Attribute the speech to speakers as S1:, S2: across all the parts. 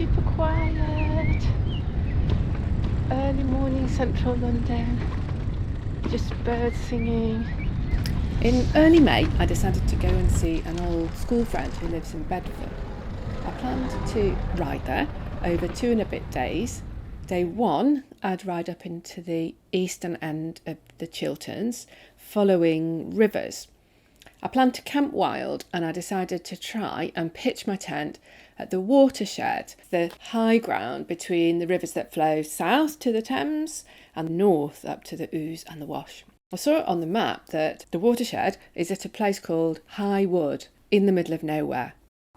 S1: super quiet. Early morning central London. Just birds singing. In early May, I decided to go and see an old school friend who lives in Bedford. I planned to ride there over 2 and a bit days. Day 1, I'd ride up into the eastern end of the Chilterns, following rivers. I planned to camp wild, and I decided to try and pitch my tent at the watershed, the high ground between the rivers that flow south to the Thames and north up to the Ouse and the Wash. I saw it on the map that the watershed is at a place called High Wood in the middle of nowhere.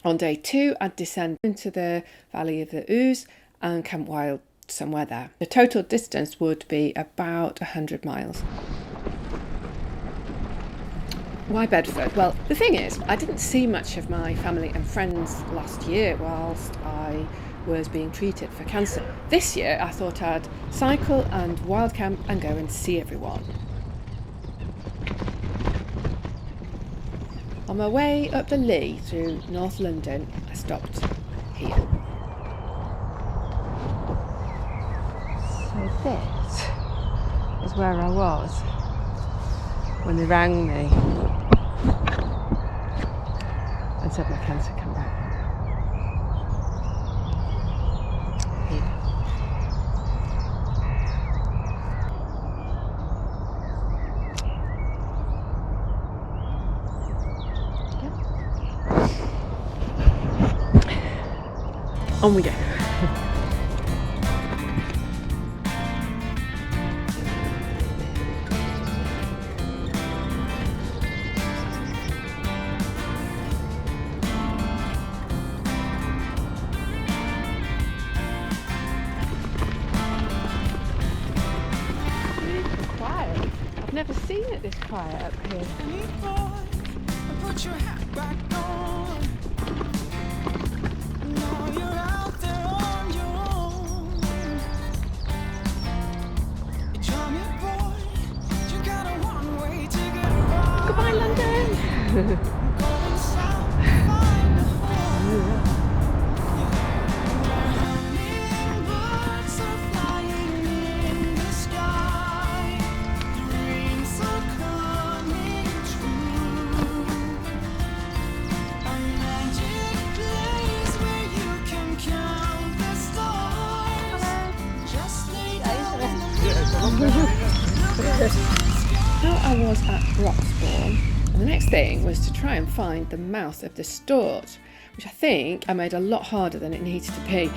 S1: On day 2, I'd descend into the valley of the Ouse and camp wild somewhere there. The total distance would be about 100 miles. Why Bedford? Well, the thing is, I didn't see much of my family and friends last year whilst I was being treated for cancer. This year, I thought I'd cycle and wild camp and go and see everyone. On my way up the Lee through North London, I stopped here. So this is where I was when they rang me and said my cancer come back. Here. On we go. Quiet. I've never seen it this quiet up here. Put your hat back on. Now you're out there on your own. You charming boy, you got a one-way ticket around. Goodbye, London. Going south, find a home. Hummingbirds are flying in the sky. Dreams are coming true. A magic place where you can count the stars. Just lay down in the middle. So I was at Broxbourne, and the next thing was to try and find the mouth of the Stort, which I think I made a lot harder than it needed to be.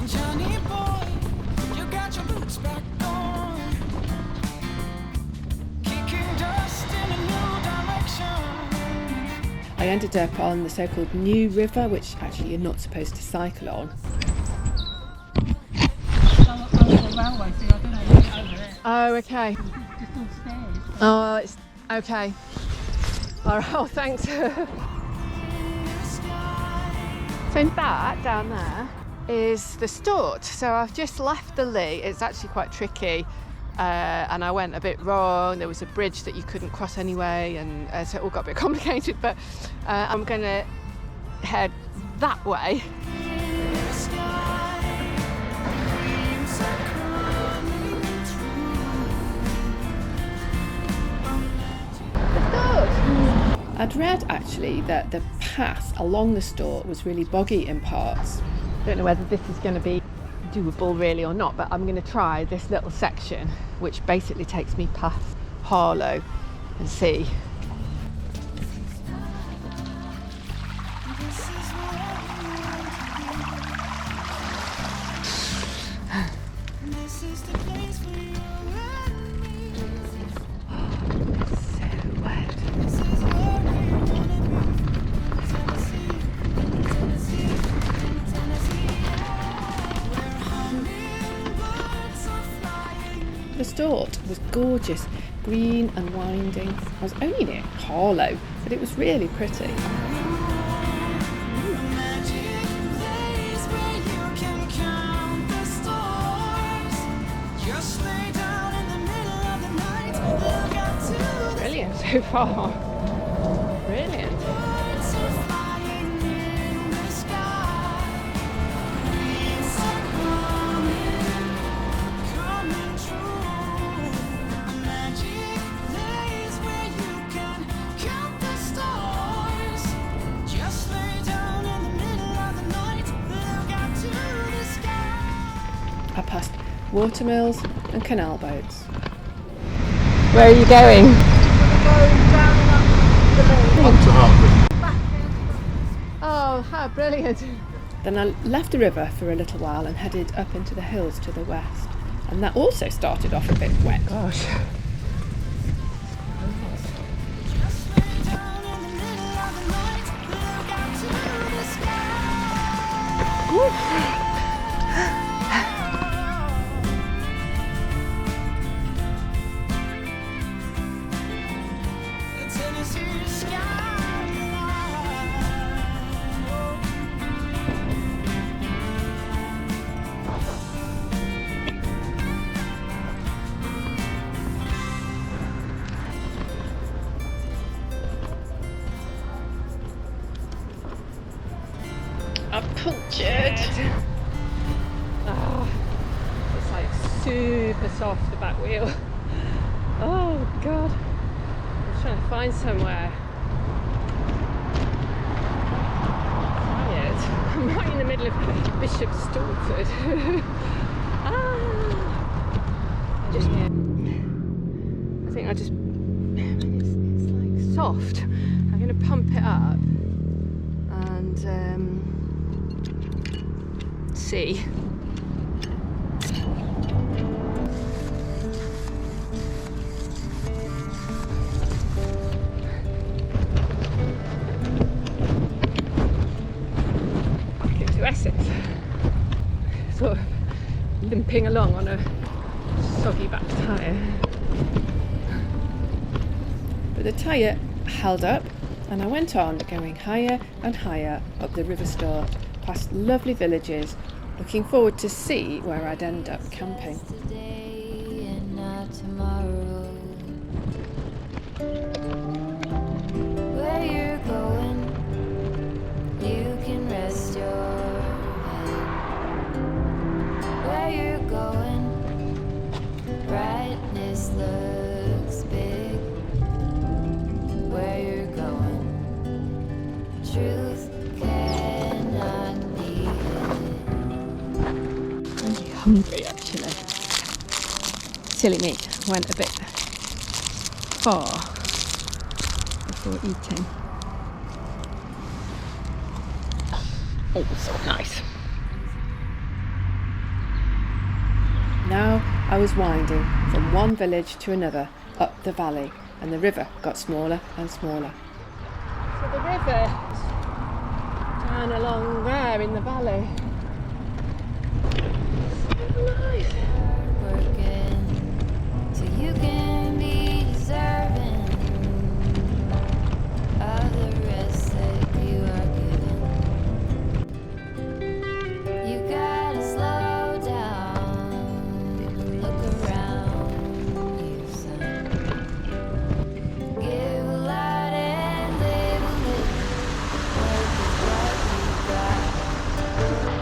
S1: Johnny boy, you got your boots back on. Kicking dust in a new direction. I ended up on the so-called New River, which actually you're not supposed to cycle on.
S2: Railway, so I don't know how to get over there.
S1: Oh, okay.
S2: Just all stairs.
S1: Oh, it's okay. All right, oh, thanks. So that down there is the Stort. So I've just left the Lee. It's actually quite tricky, and I went a bit wrong. There was a bridge that you couldn't cross anyway, and so it all got a bit complicated. But I'm going to head that way. I'd read actually that the path along the Stort was really boggy in parts. Don't know whether this is going to be doable really or not, but I'm going to try this little section which basically takes me past Harlow and see. The Stort was gorgeous, green and winding. I was only near Harlow, but it was really pretty. Brilliant so far. Brilliant. past watermills and canal boats. Where are you going?
S3: Up to Hartford.
S1: Oh, how brilliant. Then I left the river for a little while and headed up into the hills to the west. And that also started off a bit wet. Gosh. I'm punctured. Oh, it's like super soft, the back wheel. Oh God. I'm trying to find somewhere. Tired. I'm right in the middle of Bishop Stortford. I think it's like soft. I'm going to pump it up and see. To Essex, sort of limping along on a soggy back tyre. But the tyre held up and I went on going higher and higher up the River Stort, past lovely villages, looking forward to see where I'd end up camping.
S4: Where you're going, you can rest your head. Where you're going, brightness looks big. Where you're going, truth cannot be hidden.
S1: I'm really hungry actually. Silly me, went a bit far before eating. Oh, so nice. Now I was winding from one village to another up the valley, and the river got smaller and smaller. So the river down along there in the valley. So nice.
S4: Working so you can be deserving of the rest that you are given. You gotta slow down and look around you, son. Give a lot and live a little. Work is what you got.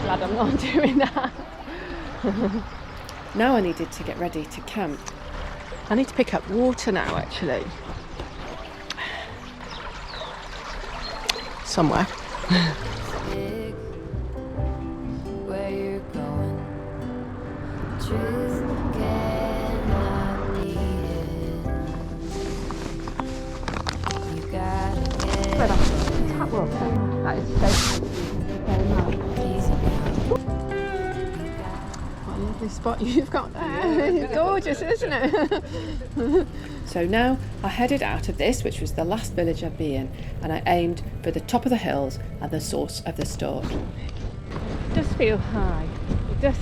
S1: Glad I'm not doing that. Now I needed to get ready to camp. I need to pick up water now actually. Somewhere.
S4: Big, where you're going, truth cannot be hidden. You gotta get
S1: Tap water. That is so
S4: easy now.
S1: what a lovely spot you've got there. It's gorgeous, isn't it? So now I headed out of this, which was the last village I'd be in, and I aimed for the top of the hills and the source of the Stort. It does feel high. It does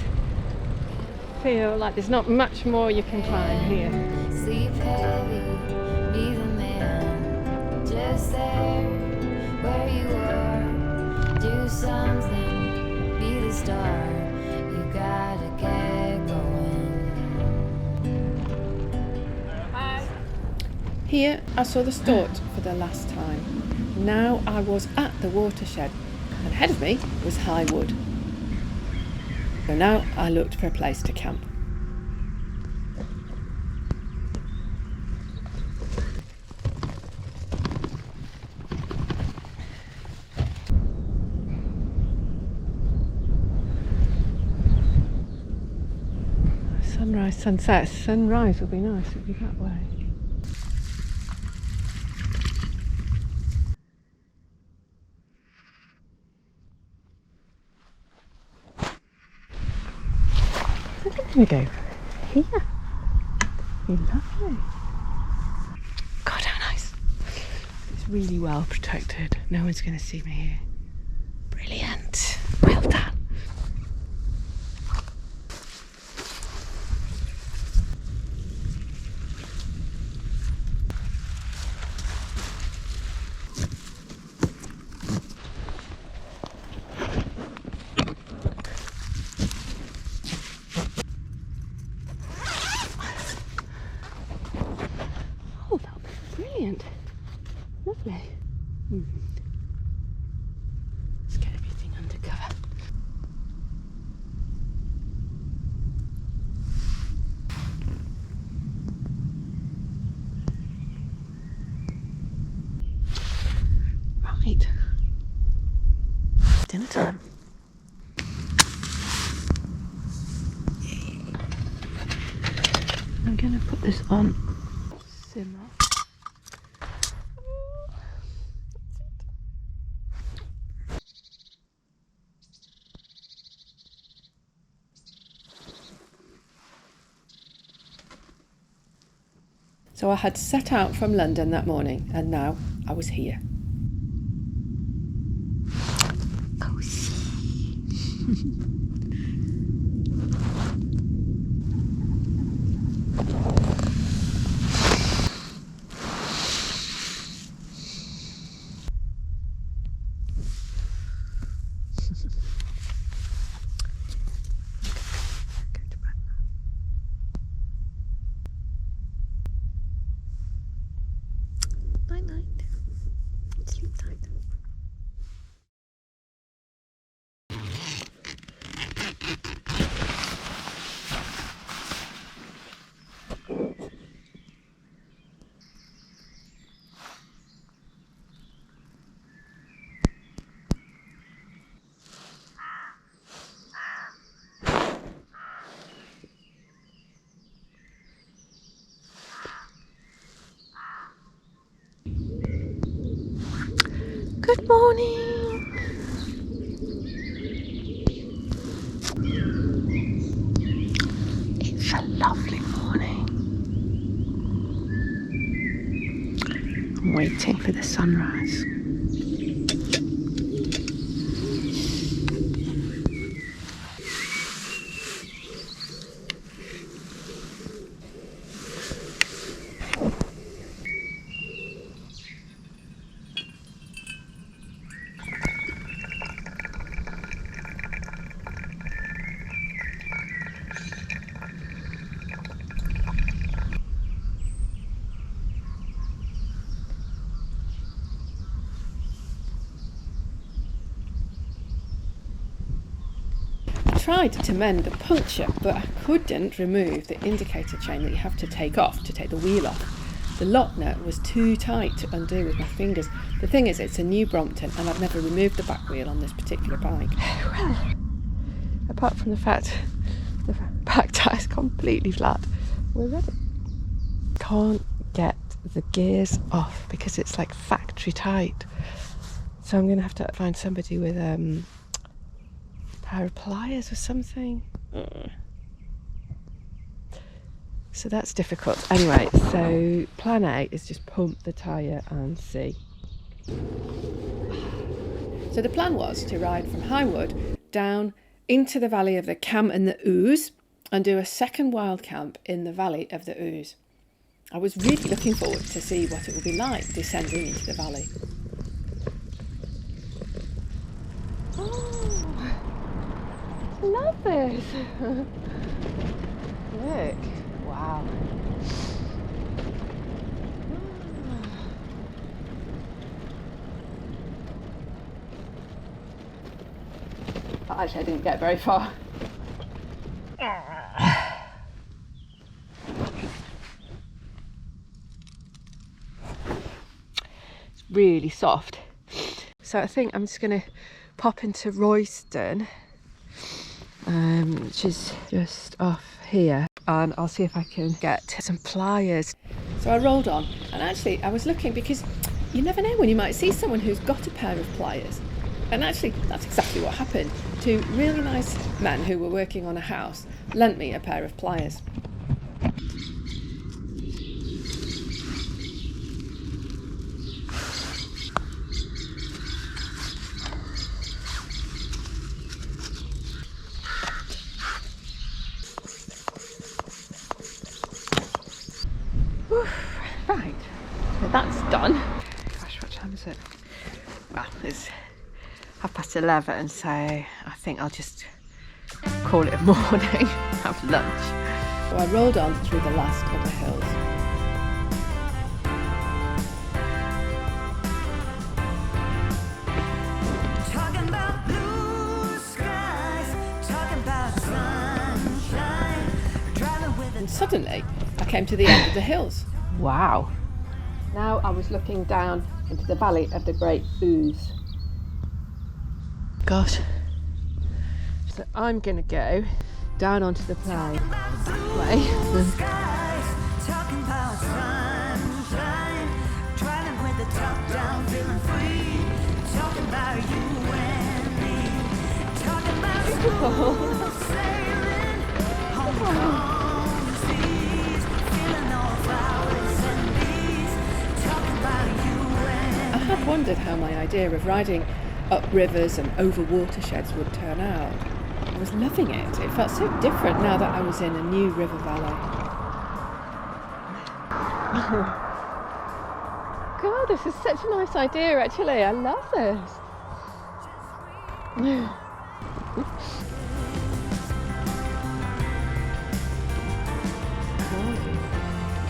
S1: feel like there's not much more you can climb here.
S4: Sleep heavy, be the man. Just there, where you are. Do something, be the star. You gotta get going.
S1: Here I saw the Stort for the last time. Now I was at the watershed, and ahead of me was high wood. So now I looked for a place to camp. Sunrise, sunset. Sunrise would be nice, it would be that way. I think I'm going to go here. Be lovely. God, how nice. It's really well protected. No one's going to see me here. Brilliant. Well done. Oh, that was brilliant. Lovely. Let's get everything under cover. Right. Dinner time. I'm going to put this on simmer. So I had set out from London that morning and now I was here. Night night. Sleep tight. Good morning. It's a lovely morning. I'm waiting for the sunrise. I tried to mend the puncture, but I couldn't remove the indicator chain that you have to take off to take the wheel off. The lock nut was too tight to undo with my fingers. The thing is, it's a new Brompton and I've never removed the back wheel on this particular bike. Well, apart from the fact the back tyre is completely flat, we're ready. Can't get the gears off because it's like factory tight. So I'm going to have to find somebody with pair of pliers or something. So that's difficult. Anyway, so plan A is just pump the tyre and see. So the plan was to ride from Highwood down into the valley of the Cam and the Ouse and do a second wild camp in the valley of the Ouse. I was really looking forward to see what it would be like descending into the valley. Love this. Look, wow. Actually, I didn't get very far. It's really soft. So I think I'm just going to pop into Royston. Which is just off here. and I'll see if I can get some pliers. So I rolled on, and actually I was looking because you never know when you might see someone who's got a pair of pliers. And actually that's exactly what happened. Two really nice men who were working on a house lent me a pair of pliers. Right, so that's done. Gosh, what time is it? Well, it's 11:30, so I think I'll just call it a morning, have lunch. So I rolled on through the last of the hills.
S5: Talking about blue skies, talking about sunshine, driving with
S1: And suddenly I came to the end of the hills. Wow. Now I was looking down into the valley of the Great Ouse. Gosh. So I'm going to go down onto the plain. Way.
S5: skies, talking about sunshine, driving with the top down, feeling free, talking about you and me, talking about smooth sailing, home seas, feeling all flowers and bees, talking about you and
S1: I had wondered how my idea of riding up rivers and over watersheds would turn out. I was loving it. It felt so different now that I was in a new river valley. God, this is such a nice idea actually. I love this.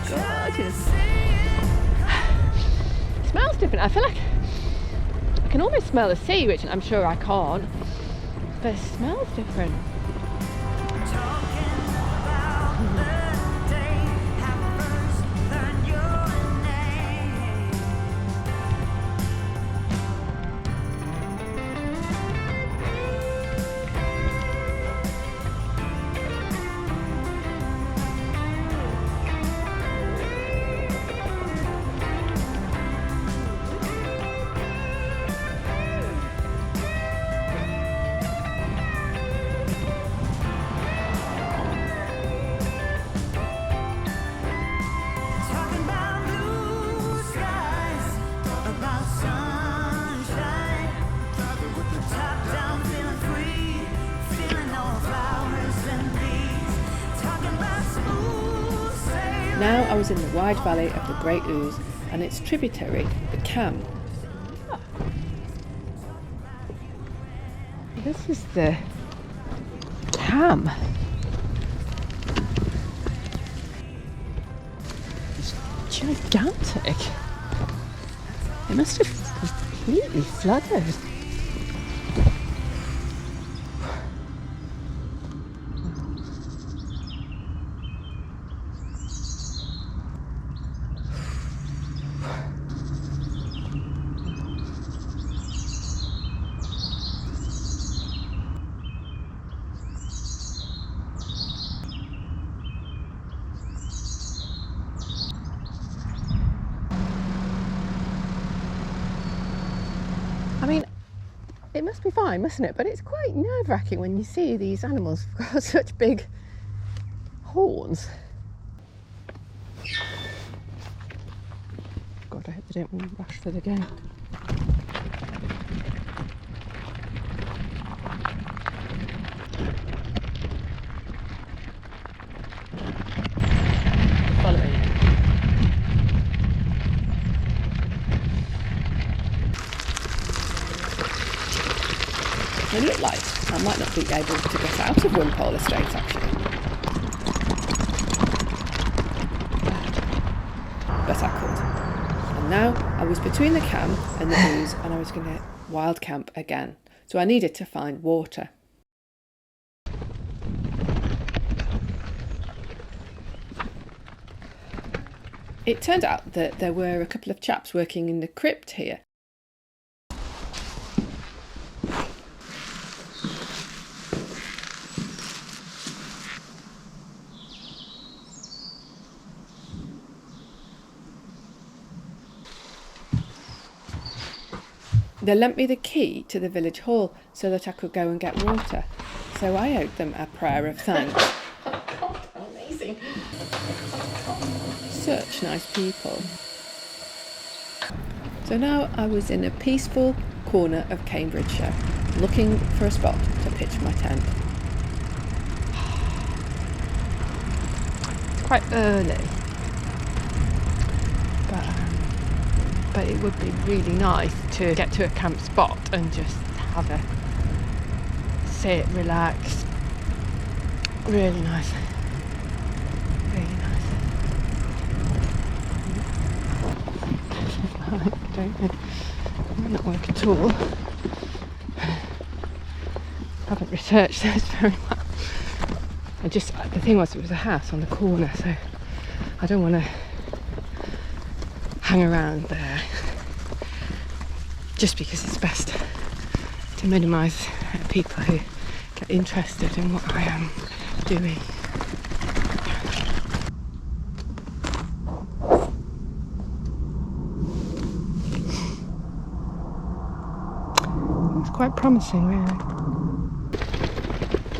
S1: Gorgeous. It smells different. I feel like I can almost smell the sea, which I'm sure I can't, but it smells different.
S5: talking about the day I first learned your name. Talking about blue skies, about sunshine, driving with the top down, feeling free, feeling all flowers and bees. Talking about smooth sailing.
S1: Now I was in the wide valley of the Great Ouse and its tributary, the Cam. This is the Cam. It's gigantic. It must have completely flooded. I mean, it must be fine, mustn't it? But it's quite nerve-wracking when you see these animals who've got such big horns. God, I hope they don't rush for the gate. Follow me. It looked like I might not be able to get out of Wimpole Estate actually. But I could. And now I was between the Cam and the Ouse and I was going to wild camp again. So I needed to find water. It turned out that there were a couple of chaps working in the crypt here. They lent me the key to the village hall so that I could go and get water. So I owed them a prayer of thanks. Amazing. Such nice people. So now I was in a peaceful corner of Cambridgeshire, looking for a spot to pitch my tent. It's quite early, but it would be really nice to get to a camp spot and just have a sit, relax. Really nice. Really nice. Might not work at all. Haven't researched this very well. The thing was, it was a house on the corner, so I don't want to hang around there, just because it's best to minimise people who get interested in what I am doing. It's quite promising, really.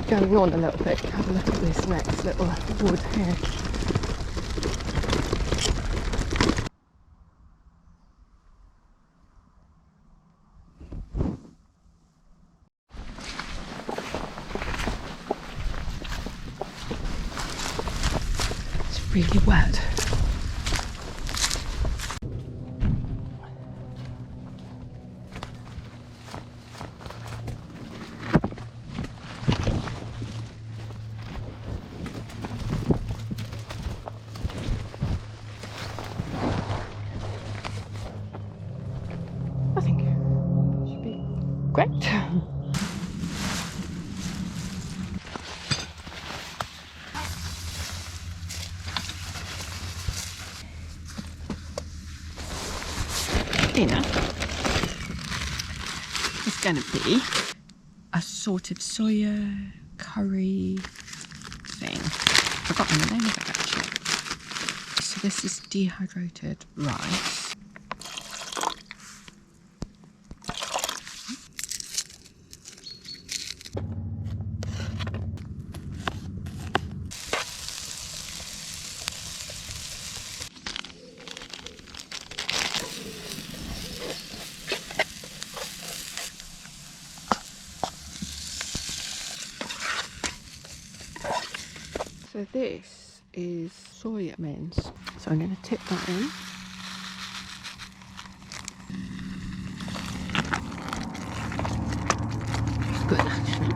S1: Going on a little bit, have a look at this next little wood here. It's really wet. I think it should be great. Dinner is going to be a sort of soya curry thing. I've forgotten the name of it actually. So this is dehydrated rice. So this is soya mince. So I'm going to tip that in. It's good actually.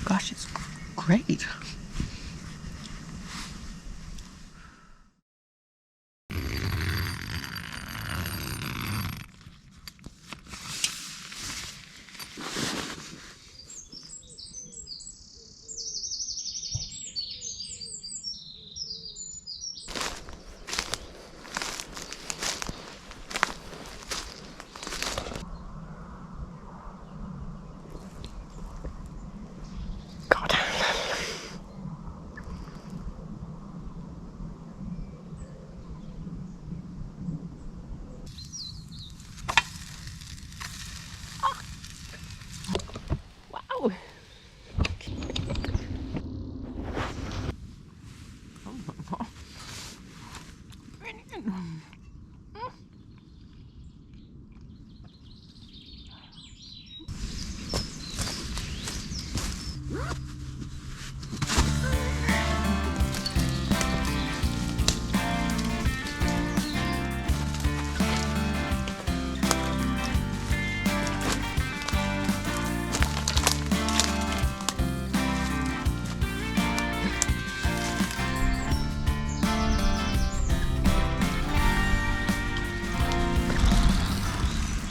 S1: Gosh, it's great.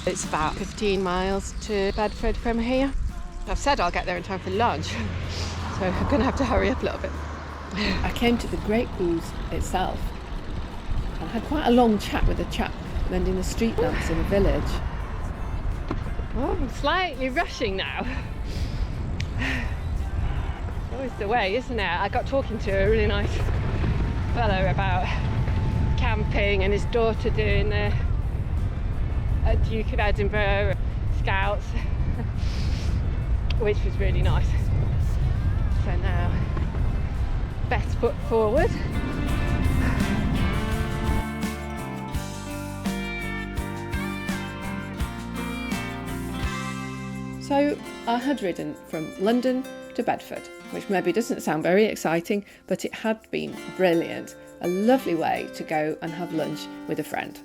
S1: It's about 15 miles to Bedford from here. I've said I'll get there in time for lunch, so I'm going to have to hurry up a little bit. I came to the Great Ooze itself and had quite a long chat with a chap mending the street lamps in the village. Oh, I'm slightly rushing now. Always the way, isn't it? I got talking to a really nice fellow about camping and his daughter doing the Duke of Edinburgh Scouts, which was really nice. So now, best foot forward. So I had ridden from London to Bedford, which maybe doesn't sound very exciting, but it had been brilliant. A lovely way to go and have lunch with a friend.